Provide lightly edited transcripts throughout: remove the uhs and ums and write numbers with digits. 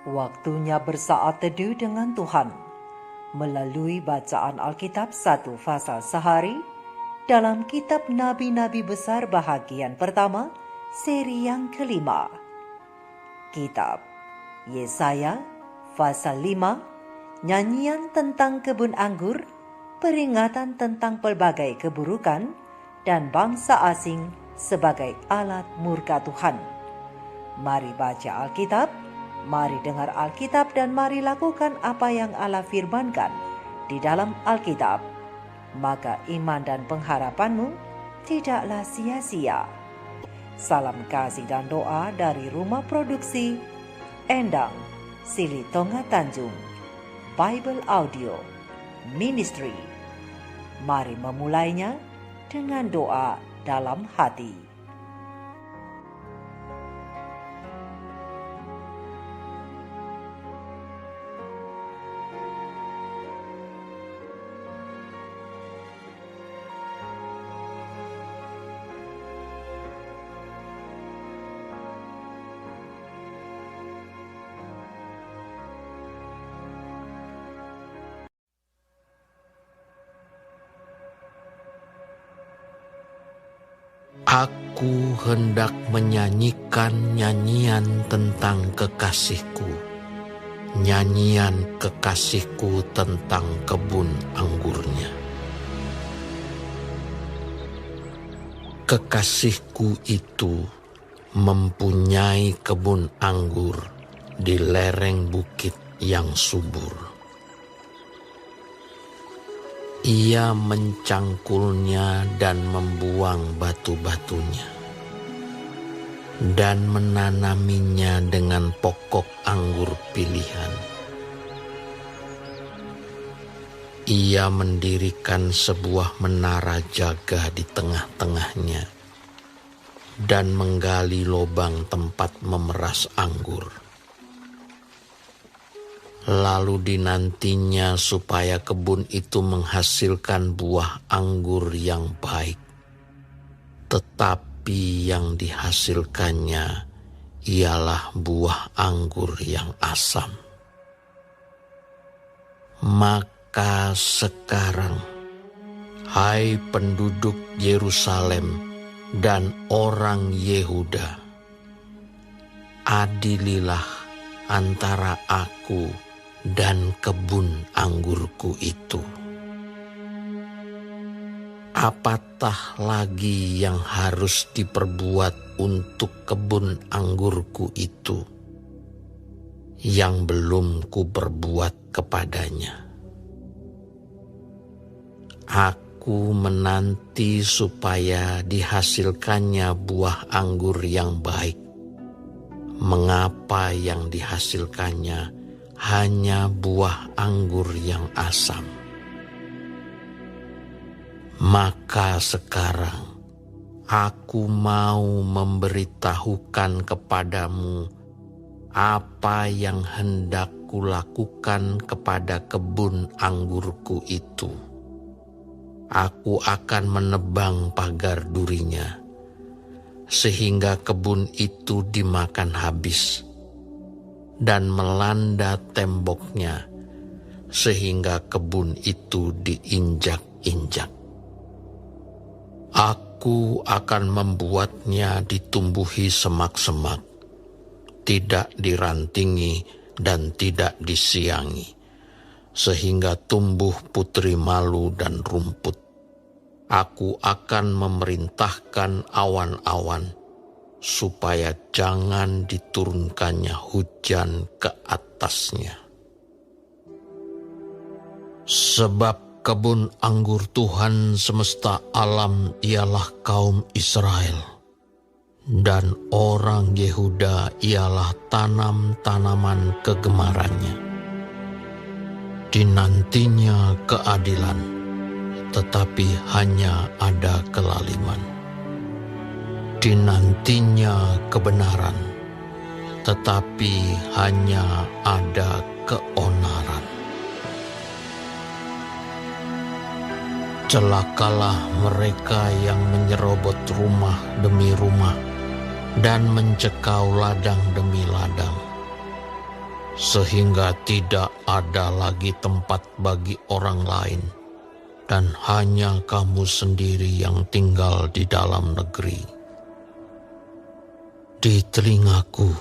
Waktunya bersaat teduh dengan Tuhan melalui bacaan Alkitab satu pasal sehari dalam kitab Nabi-Nabi Besar bahagian pertama, seri yang kelima. Kitab Yesaya pasal 5, nyanyian tentang kebun anggur, peringatan tentang pelbagai keburukan, dan bangsa asing sebagai alat murka Tuhan. Mari baca Alkitab, mari dengar Alkitab, dan mari lakukan apa yang Allah firmankan di dalam Alkitab. Maka iman dan pengharapanmu tidaklah sia-sia. Salam kasih dan doa dari Rumah Produksi Endang, Silitonga Tanjung, Bible Audio Ministry. Mari memulainya dengan doa dalam hati. Aku hendak menyanyikan nyanyian tentang kekasihku, nyanyian kekasihku tentang kebun anggurnya. Kekasihku itu mempunyai kebun anggur di lereng bukit yang subur. Ia mencangkulnya dan membuang batu-batunya, dan menanaminya dengan pokok anggur pilihan. Ia mendirikan sebuah menara jaga di tengah-tengahnya, dan menggali lubang tempat memeras anggur. Lalu dinantinya supaya kebun itu menghasilkan buah anggur yang baik. Tetapi yang dihasilkannya ialah buah anggur yang asam. Maka sekarang, hai penduduk Yerusalem dan orang Yehuda, adililah antara aku dan kebun anggurku itu. Apatah lagi yang harus diperbuat untuk kebun anggurku itu yang belum kuperbuat kepadanya? Aku menanti supaya dihasilkannya buah anggur yang baik. Mengapa yang dihasilkannya hanya buah anggur yang asam? Maka sekarang aku mau memberitahukan kepadamu apa yang hendak kulakukan kepada kebun anggurku itu. Aku akan menebang pagar durinya, sehingga kebun itu dimakan habis, dan melanda temboknya, sehingga kebun itu diinjak-injak. Aku akan membuatnya ditumbuhi semak-semak, tidak dirantingi dan tidak disiangi, sehingga tumbuh putri malu dan rumput. Aku akan memerintahkan awan-awan supaya jangan diturunkannya hujan ke atasnya. Sebab kebun anggur Tuhan semesta alam ialah kaum Israel, dan orang Yehuda ialah tanam-tanaman kegemarannya. Dinantinya keadilan, tetapi hanya ada kelaliman. Dinantinya kebenaran, tetapi hanya ada keonaran. Celakalah mereka yang menyerobot rumah demi rumah dan mencekau ladang demi ladang. sehingga tidak ada lagi tempat bagi orang lain, dan hanya kamu sendiri yang tinggal di dalam negeri. Di telingaku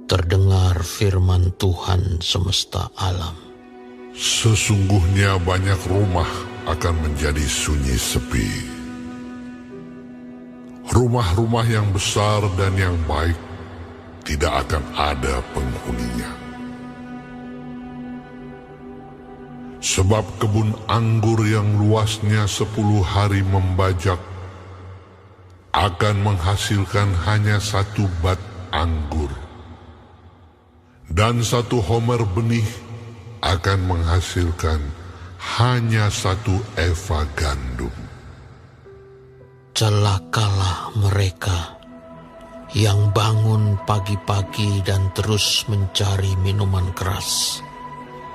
terdengar firman Tuhan semesta alam. Sesungguhnya banyak rumah akan menjadi sunyi sepi. Rumah-rumah yang besar dan yang baik tidak akan ada penghuninya. Sebab kebun anggur yang luasnya 10 hari membajak akan menghasilkan hanya 1 bat anggur, dan 1 homer benih akan menghasilkan hanya 1 eva gandum. Celakalah mereka yang bangun pagi-pagi dan terus mencari minuman keras,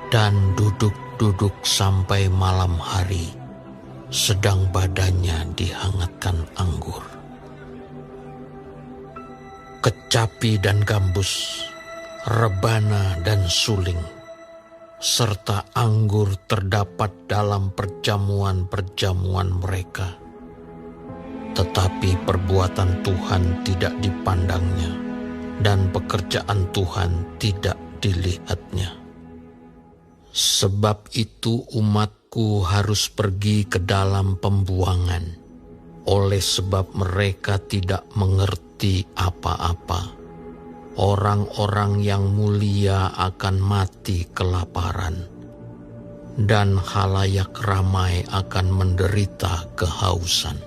dan duduk-duduk sampai malam hari, sedang badannya dihangatkan anggur. Kecapi dan gambus, rebana dan suling, serta anggur terdapat dalam perjamuan-perjamuan mereka. Tetapi perbuatan Tuhan tidak dipandangnya, dan pekerjaan Tuhan tidak dilihatnya. Sebab itu umatku harus pergi ke dalam pembuangan, oleh sebab mereka tidak mengerti apa-apa. Orang-orang yang mulia akan mati kelaparan, dan halayak ramai akan menderita kehausan.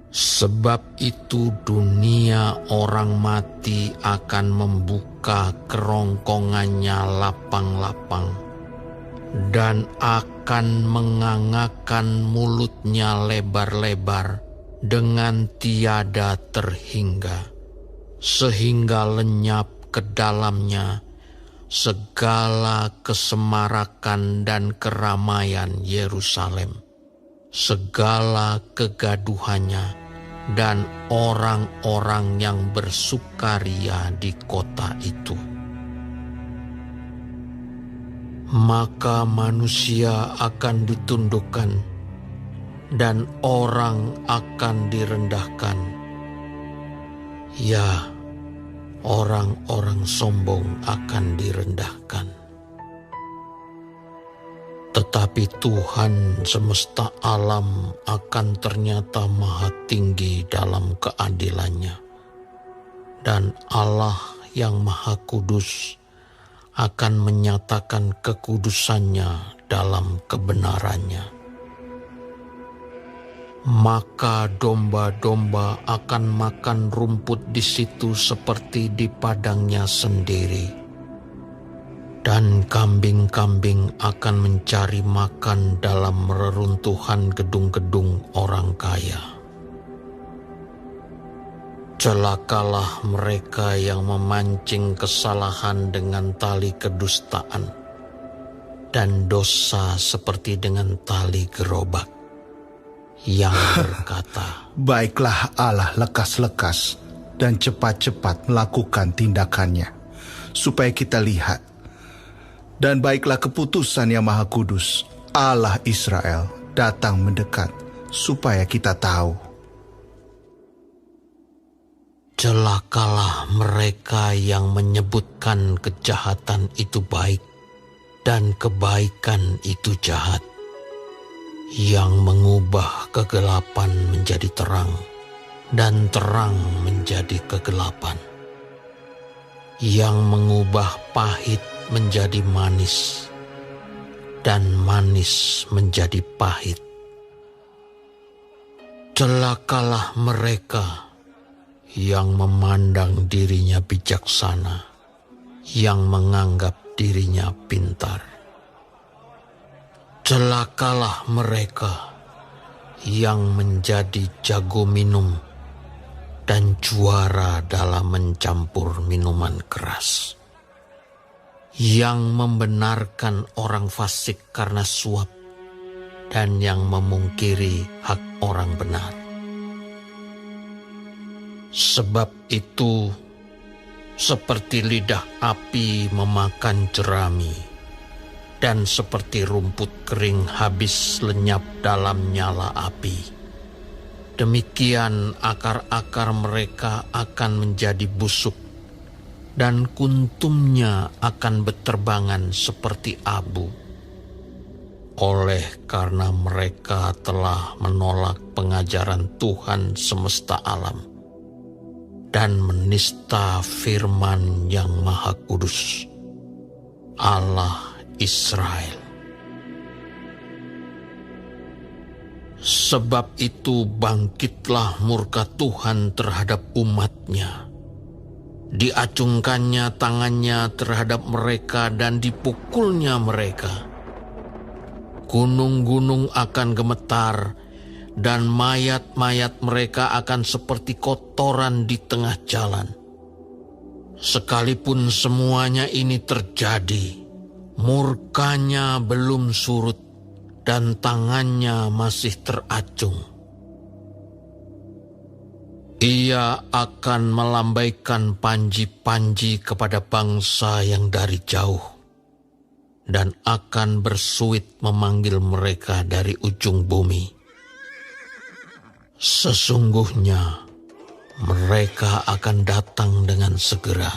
Sebab itu dunia orang mati akan membuka kerongkongannya lapang-lapang, dan akan mengangakkan mulutnya lebar-lebar dengan tiada terhingga, sehingga lenyap ke dalamnya segala kesemarakan dan keramaian Yerusalem, segala kegaduhannya, dan orang-orang yang bersukaria di kota itu. Maka manusia akan ditundukkan, dan orang akan direndahkan. Ya, orang-orang sombong akan direndahkan. Tetapi Tuhan semesta alam akan ternyata maha tinggi dalam keadilannya, dan Allah yang maha kudus akan menyatakan kekudusannya dalam kebenarannya. Maka domba-domba akan makan rumput di situ seperti di padangnya sendiri, dan kambing-kambing akan mencari makan dalam reruntuhan gedung-gedung orang kaya. Celakalah mereka yang memancing kesalahan dengan tali kedustaan, dan dosa seperti dengan tali gerobak, yang berkata, "Baiklah Allah lekas-lekas dan cepat-cepat melakukan tindakannya, supaya kita lihat. Dan baiklah keputusan yang Maha Kudus, Allah Israel, datang mendekat, supaya kita tahu." Celakalah mereka yang menyebutkan kejahatan itu baik dan kebaikan itu jahat, yang mengubah kegelapan menjadi terang dan terang menjadi kegelapan, yang mengubah pahit menjadi manis dan manis menjadi pahit. Celakalah mereka yang memandang dirinya bijaksana, yang menganggap dirinya pintar. Celakalah mereka yang menjadi jago minum dan juara dalam mencampur minuman keras, yang membenarkan orang fasik karena suap, dan yang memungkiri hak orang benar. Sebab itu seperti lidah api memakan jerami, dan seperti rumput kering habis lenyap dalam nyala api. Demikian akar-akar mereka akan menjadi busuk, dan kuntumnya akan berterbangan seperti abu. Oleh karena mereka telah menolak pengajaran Tuhan semesta alam dan menista firman yang Maha Kudus, Allah Israel. Sebab itu bangkitlah murka Tuhan terhadap umat-Nya. Diacungkannya tangannya terhadap mereka dan dipukulnya mereka. Gunung-gunung akan gemetar dan mayat-mayat mereka akan seperti kotoran di tengah jalan. Sekalipun semuanya ini terjadi, murkanya belum surut dan tangannya masih teracung. Ia akan melambaikan panji-panji kepada bangsa yang dari jauh, dan akan bersuit memanggil mereka dari ujung bumi. Sesungguhnya mereka akan datang dengan segera,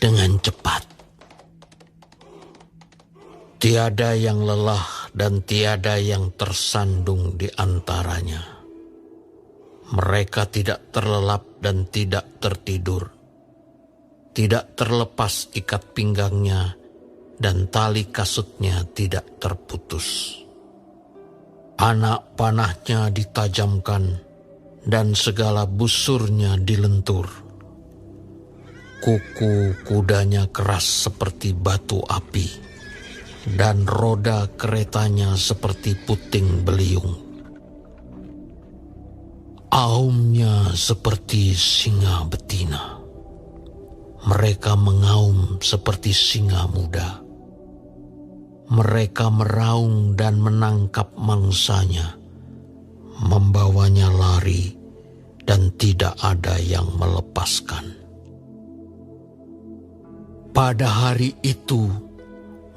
dengan cepat. Tiada yang lelah dan tiada yang tersandung di antaranya. Mereka tidak terlelap dan tidak tertidur. Tidak terlepas ikat pinggangnya dan tali kasutnya tidak terputus. Anak panahnya ditajamkan dan segala busurnya dilentur. Kuku kudanya keras seperti batu api, dan roda keretanya seperti puting beliung. Aumnya seperti singa betina. Mereka mengaum seperti singa muda. Mereka meraung dan menangkap mangsanya, membawanya lari, dan tidak ada yang melepaskan. Pada hari itu,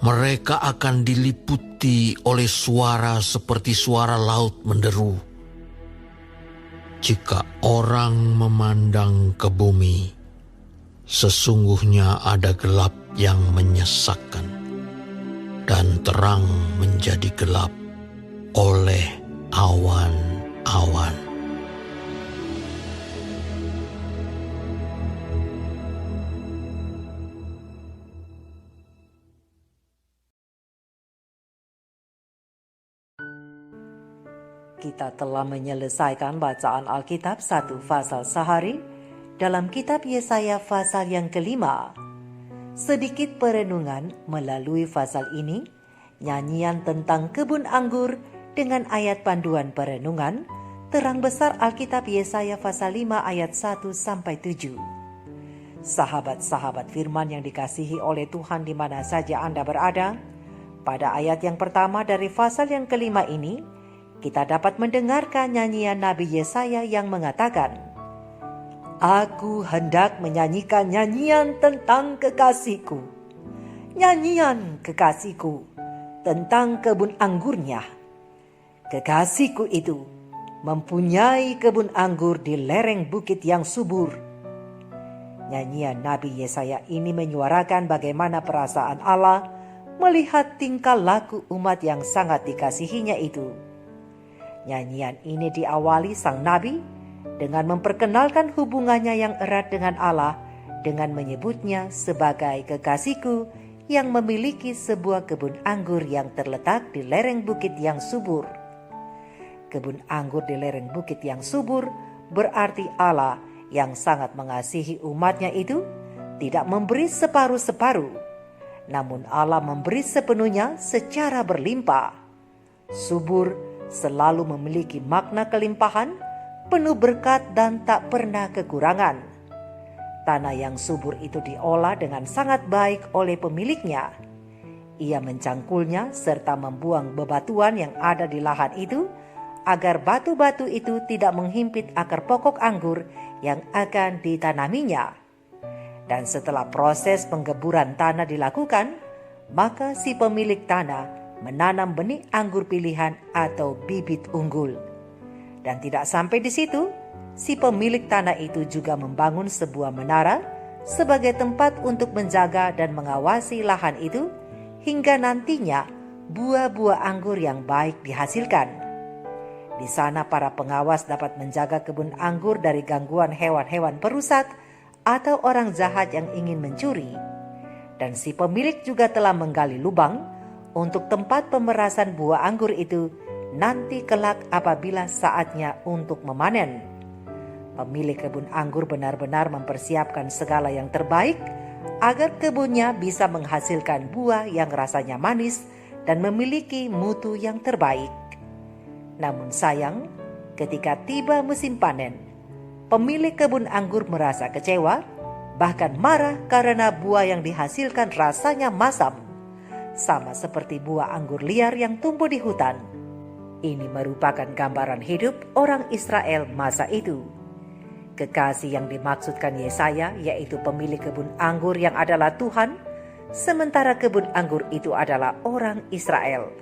mereka akan diliputi oleh suara seperti suara laut menderu. Jika orang memandang ke bumi, sesungguhnya ada gelap yang menyesakkan, dan terang menjadi gelap oleh awan-awan. Kita telah menyelesaikan bacaan Alkitab 1 Fasal sehari dalam kitab Yesaya Fasal yang kelima. Sedikit perenungan melalui fasal ini, nyanyian tentang kebun anggur dengan ayat panduan perenungan, terang besar Alkitab Yesaya Fasal 5 ayat 1-7. Sahabat-sahabat firman yang dikasihi oleh Tuhan di mana saja Anda berada, pada ayat yang pertama dari fasal yang kelima ini, kita dapat mendengarkan nyanyian Nabi Yesaya yang mengatakan, "Aku hendak menyanyikan nyanyian tentang kekasihku, nyanyian kekasihku tentang kebun anggurnya. Kekasihku itu mempunyai kebun anggur di lereng bukit yang subur." Nyanyian Nabi Yesaya ini menyuarakan bagaimana perasaan Allah melihat tingkah laku umat yang sangat dikasihinya itu. Nyanyian ini diawali sang nabi dengan memperkenalkan hubungannya yang erat dengan Allah dengan menyebutnya sebagai kekasihku yang memiliki sebuah kebun anggur yang terletak di lereng bukit yang subur. Kebun anggur di lereng bukit yang subur berarti Allah yang sangat mengasihi umatnya itu tidak memberi separuh-separuh, namun Allah memberi sepenuhnya secara berlimpah. Subur selalu memiliki makna kelimpahan, penuh berkat dan tak pernah kekurangan. Tanah yang subur itu diolah dengan sangat baik oleh pemiliknya. Ia mencangkulnya serta membuang bebatuan yang ada di lahan itu, agar batu-batu itu tidak menghimpit akar pokok anggur yang akan ditanaminya. Dan setelah proses penggeburan tanah dilakukan, maka si pemilik tanah menanam benih anggur pilihan atau bibit unggul. Dan tidak sampai di situ, si pemilik tanah itu juga membangun sebuah menara sebagai tempat untuk menjaga dan mengawasi lahan itu hingga nantinya buah-buah anggur yang baik dihasilkan. Di sana para pengawas dapat menjaga kebun anggur dari gangguan hewan-hewan perusak atau orang jahat yang ingin mencuri. Dan si pemilik juga telah menggali lubang untuk tempat pemerasan buah anggur itu nanti kelak apabila saatnya untuk memanen. Pemilik kebun anggur benar-benar mempersiapkan segala yang terbaik agar kebunnya bisa menghasilkan buah yang rasanya manis dan memiliki mutu yang terbaik. Namun sayang, ketika tiba musim panen, pemilik kebun anggur merasa kecewa, bahkan marah karena buah yang dihasilkan rasanya masam, sama seperti buah anggur liar yang tumbuh di hutan. Ini merupakan gambaran hidup orang Israel masa itu. Kekasih yang dimaksudkan Yesaya yaitu pemilik kebun anggur yang adalah Tuhan, sementara kebun anggur itu adalah orang Israel.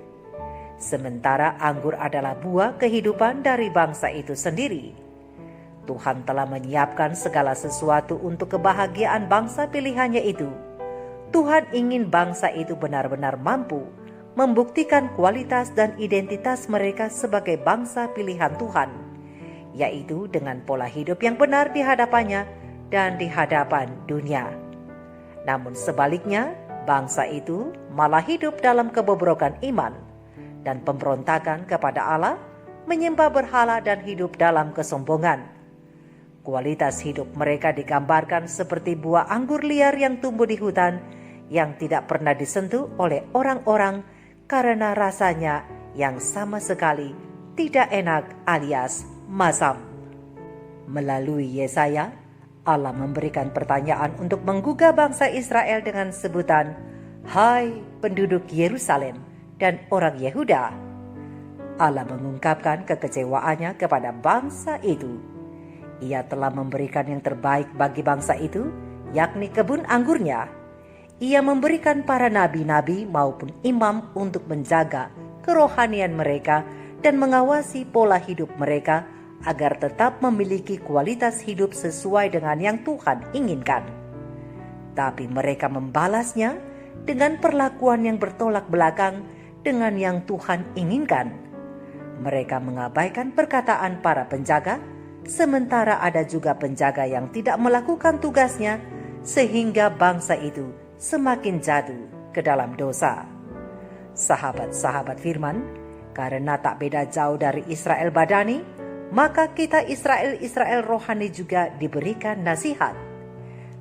Sementara anggur adalah buah kehidupan dari bangsa itu sendiri. Tuhan telah menyiapkan segala sesuatu untuk kebahagiaan bangsa pilihannya itu. Tuhan ingin bangsa itu benar-benar mampu membuktikan kualitas dan identitas mereka sebagai bangsa pilihan Tuhan, yaitu dengan pola hidup yang benar di hadapannya dan di hadapan dunia. Namun sebaliknya, bangsa itu malah hidup dalam kebobrokan iman dan pemberontakan kepada Allah, menyembah berhala dan hidup dalam kesombongan. Kualitas hidup mereka digambarkan seperti buah anggur liar yang tumbuh di hutan yang tidak pernah disentuh oleh orang-orang karena rasanya yang sama sekali tidak enak alias masam. Melalui Yesaya, Allah memberikan pertanyaan untuk menggugah bangsa Israel dengan sebutan, "Hai penduduk Yerusalem dan orang Yehuda." Allah mengungkapkan kekecewaannya kepada bangsa itu. Ia telah memberikan yang terbaik bagi bangsa itu, yakni kebun anggurnya. Ia memberikan para nabi-nabi maupun imam untuk menjaga kerohanian mereka dan mengawasi pola hidup mereka agar tetap memiliki kualitas hidup sesuai dengan yang Tuhan inginkan. Tapi mereka membalasnya dengan perlakuan yang bertolak belakang dengan yang Tuhan inginkan. Mereka mengabaikan perkataan para penjaga, sementara ada juga penjaga yang tidak melakukan tugasnya, sehingga bangsa itu semakin jatuh ke dalam dosa. Sahabat-sahabat firman, karena tak beda jauh dari Israel badani, maka kita Israel rohani juga diberikan nasihat.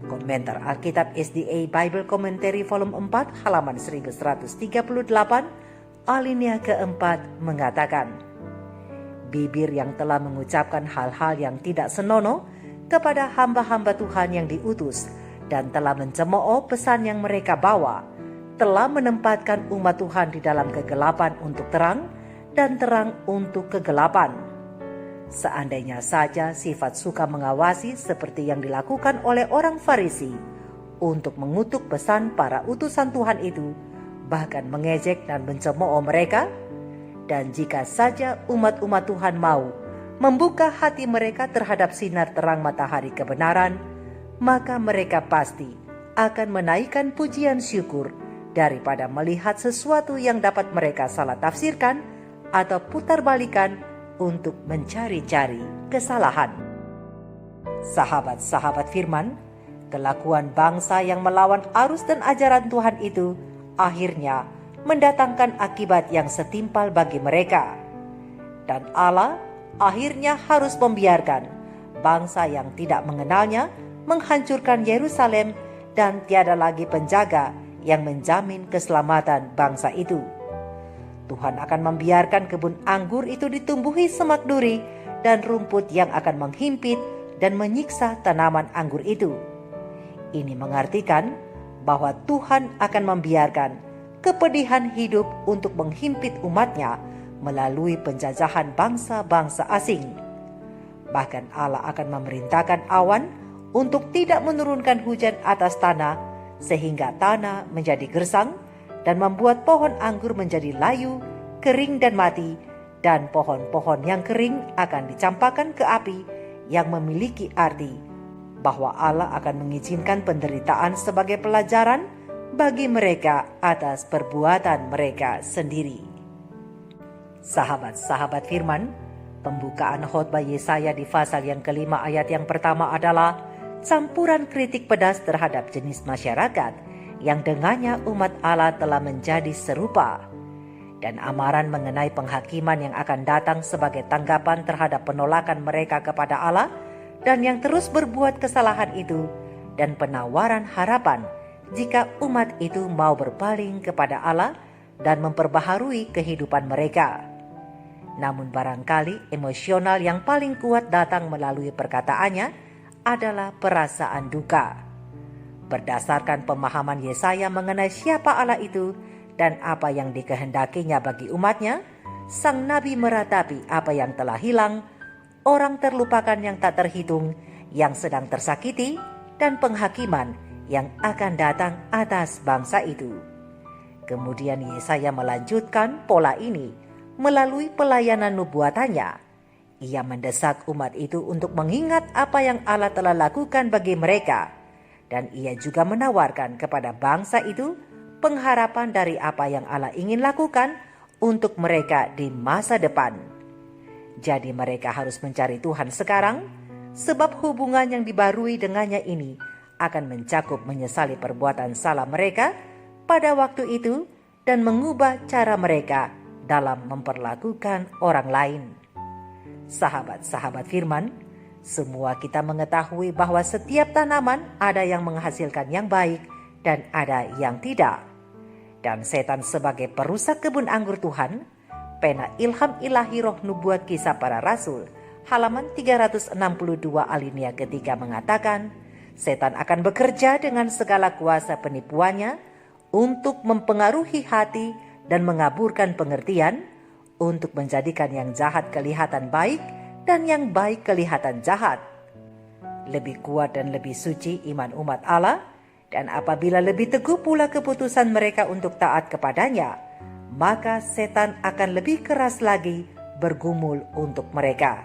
Komentar Alkitab SDA Bible Commentary volume 4 halaman 1138 alinea keempat mengatakan, bibir yang telah mengucapkan hal-hal yang tidak senonoh kepada hamba-hamba Tuhan yang diutus dan telah mencemooh pesan yang mereka bawa, telah menempatkan umat Tuhan di dalam kegelapan untuk terang dan terang untuk kegelapan. Seandainya saja sifat suka mengawasi seperti yang dilakukan oleh orang Farisi untuk mengutuk pesan para utusan Tuhan itu, bahkan mengejek dan mencemooh mereka, dan jika saja umat-umat Tuhan mau membuka hati mereka terhadap sinar terang matahari kebenaran, maka mereka pasti akan menaikkan pujian syukur daripada melihat sesuatu yang dapat mereka salah tafsirkan atau putar balikan untuk mencari-cari kesalahan. Sahabat-sahabat firman, kelakuan bangsa yang melawan arus dan ajaran Tuhan itu akhirnya mendatangkan akibat yang setimpal bagi mereka. Dan Allah akhirnya harus membiarkan bangsa yang tidak mengenalnya menghancurkan Yerusalem dan tiada lagi penjaga yang menjamin keselamatan bangsa itu. Tuhan akan membiarkan kebun anggur itu ditumbuhi semak duri dan rumput yang akan menghimpit dan menyiksa tanaman anggur itu. Ini mengartikan bahwa Tuhan akan membiarkan kepedihan hidup untuk menghimpit umatnya melalui penjajahan bangsa-bangsa asing. Bahkan Allah akan memerintahkan awan untuk tidak menurunkan hujan atas tanah sehingga tanah menjadi gersang, dan membuat pohon anggur menjadi layu, kering dan mati, dan pohon-pohon yang kering akan dicampakkan ke api, yang memiliki arti bahwa Allah akan mengizinkan penderitaan sebagai pelajaran bagi mereka atas perbuatan mereka sendiri. Sahabat-sahabat firman, pembukaan khotbah Yesaya di pasal yang kelima ayat yang pertama adalah campuran kritik pedas terhadap jenis masyarakat yang dengannya umat Allah telah menjadi serupa, dan amaran mengenai penghakiman yang akan datang sebagai tanggapan terhadap penolakan mereka kepada Allah dan yang terus berbuat kesalahan itu, dan penawaran harapan jika umat itu mau berpaling kepada Allah dan memperbaharui kehidupan mereka. Namun barangkali emosional yang paling kuat datang melalui perkataannya adalah perasaan duka. Berdasarkan pemahaman Yesaya mengenai siapa Allah itu dan apa yang dikehendakinya bagi umatnya, sang nabi meratapi apa yang telah hilang, orang terlupakan yang tak terhitung, yang sedang tersakiti, dan penghakiman yang akan datang atas bangsa itu. Kemudian Yesaya melanjutkan pola ini melalui pelayanan nubuatannya. Ia mendesak umat itu untuk mengingat apa yang Allah telah lakukan bagi mereka, dan ia juga menawarkan kepada bangsa itu pengharapan dari apa yang Allah ingin lakukan untuk mereka di masa depan. Jadi mereka harus mencari Tuhan sekarang, sebab hubungan yang dibarui dengannya ini akan mencakup menyesali perbuatan salah mereka pada waktu itu dan mengubah cara mereka dalam memperlakukan orang lain. Sahabat-sahabat firman, semua kita mengetahui bahwa setiap tanaman ada yang menghasilkan yang baik dan ada yang tidak. Dan setan sebagai perusak kebun anggur Tuhan, pena ilham ilahi roh nubuat Kisah Para Rasul, halaman 362 alinea ketiga mengatakan, setan akan bekerja dengan segala kuasa penipuannya untuk mempengaruhi hati dan mengaburkan pengertian, untuk menjadikan yang jahat kelihatan baik dan yang baik kelihatan jahat. Lebih kuat dan lebih suci iman umat Allah, dan apabila lebih teguh pula keputusan mereka untuk taat kepadanya, maka setan akan lebih keras lagi bergumul untuk mereka.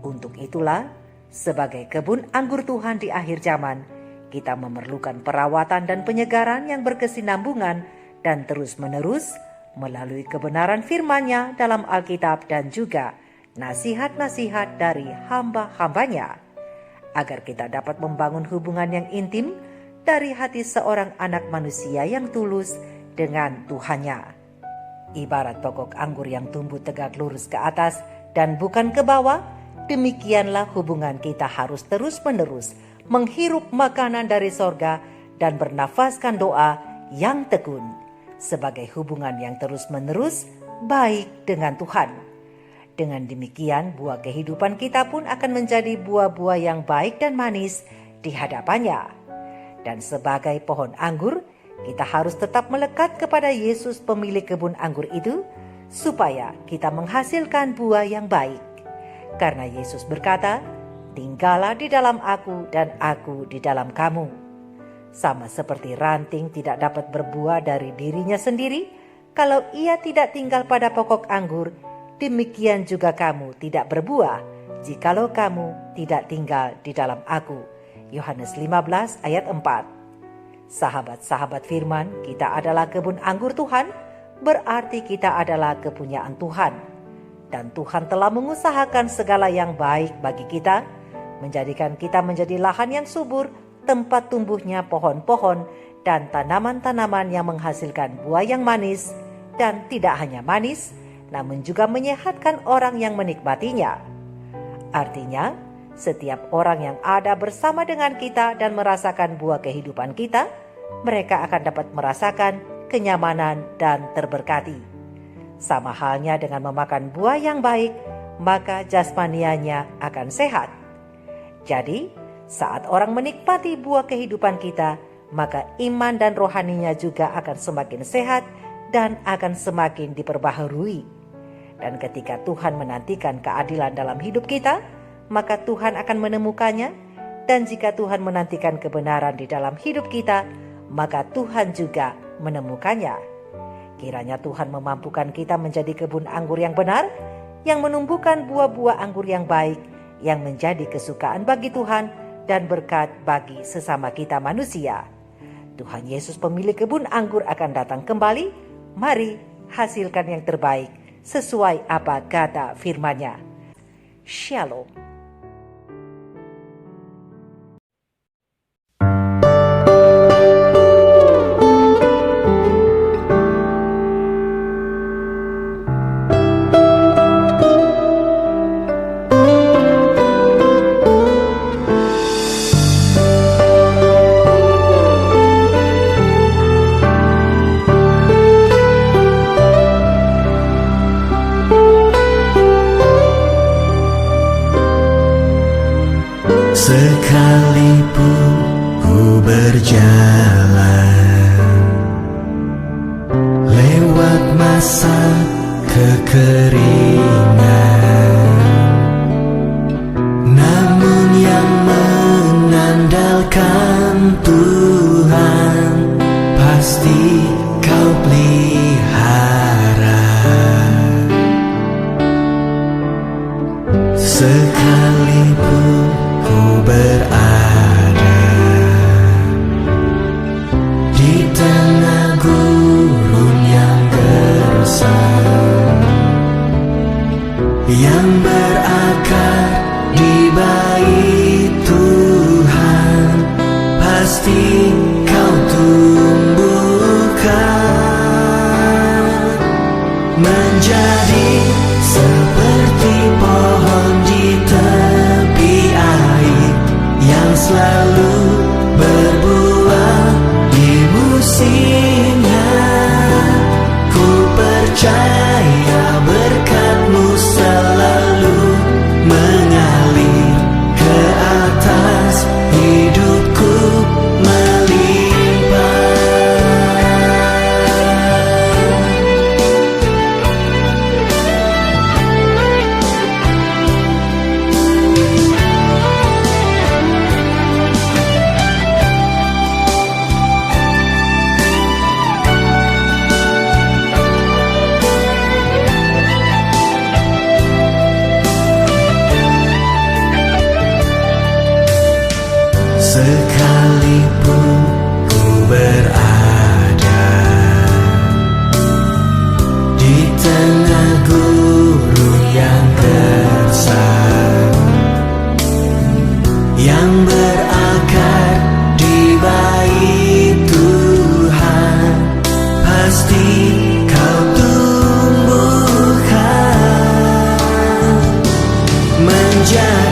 Untuk itulah, sebagai kebun anggur Tuhan di akhir zaman, kita memerlukan perawatan dan penyegaran yang berkesinambungan dan terus-menerus melalui kebenaran firman-Nya dalam Alkitab dan juga nasihat-nasihat dari hamba-hambanya, agar kita dapat membangun hubungan yang intim dari hati seorang anak manusia yang tulus dengan Tuhannya. Ibarat pokok anggur yang tumbuh tegak lurus ke atas dan bukan ke bawah, demikianlah hubungan kita harus terus-menerus menghirup makanan dari sorga dan bernafaskan doa yang tekun, sebagai hubungan yang terus-menerus baik dengan Tuhan. Dengan demikian, buah kehidupan kita pun akan menjadi buah-buah yang baik dan manis di hadapannya. Dan sebagai pohon anggur, kita harus tetap melekat kepada Yesus pemilik kebun anggur itu, supaya kita menghasilkan buah yang baik. Karena Yesus berkata, "Tinggallah di dalam aku dan aku di dalam kamu." Sama seperti ranting tidak dapat berbuah dari dirinya sendiri kalau ia tidak tinggal pada pokok anggur, demikian juga kamu tidak berbuah jikalau kamu tidak tinggal di dalam aku. Yohanes 15 ayat 4. Sahabat-sahabat firman, kita adalah kebun anggur Tuhan, berarti kita adalah kepunyaan Tuhan. Dan Tuhan telah mengusahakan segala yang baik bagi kita, menjadikan kita menjadi lahan yang subur, tempat tumbuhnya pohon-pohon dan tanaman-tanaman yang menghasilkan buah yang manis, dan tidak hanya manis, namun juga menyehatkan orang yang menikmatinya. Artinya, setiap orang yang ada bersama dengan kita dan merasakan buah kehidupan kita, mereka akan dapat merasakan kenyamanan dan terberkati. Sama halnya dengan memakan buah yang baik, maka jasmanianya akan sehat. Jadi, saat orang menikmati buah kehidupan kita, maka iman dan rohaninya juga akan semakin sehat dan akan semakin diperbaharui. Dan ketika Tuhan menantikan keadilan dalam hidup kita, maka Tuhan akan menemukannya Dan jika Tuhan menantikan kebenaran di dalam hidup kita, maka Tuhan juga menemukannya. Kiranya Tuhan memampukan kita menjadi kebun anggur yang benar, yang menumbuhkan buah-buah anggur yang baik, yang menjadi kesukaan bagi Tuhan dan berkat bagi sesama kita manusia. Tuhan Yesus pemilik kebun anggur akan datang kembali. Mari hasilkan yang terbaik sesuai apa kata firman-Nya. Shalom. Sekalipun ku berjalan lewat masa kekeringan, namun yang mengandalkan Tuhan pasti Kau pelihara. Sekalipun ku berada di tengah gurun yang gersang, yang berakar di bait Tuhan, pasti Kau tumbuhkan menjadi seperti pohon di tepi air, yang selalu berbuah di musimnya. Ku percaya berkat-Mu selalu mengalir ke atas hidupku, melimpah. Sekalipun ku berada di tengah gurun yang gersang, yang berakar di bait Tuhan, pasti Kau tumbuhkan menjadi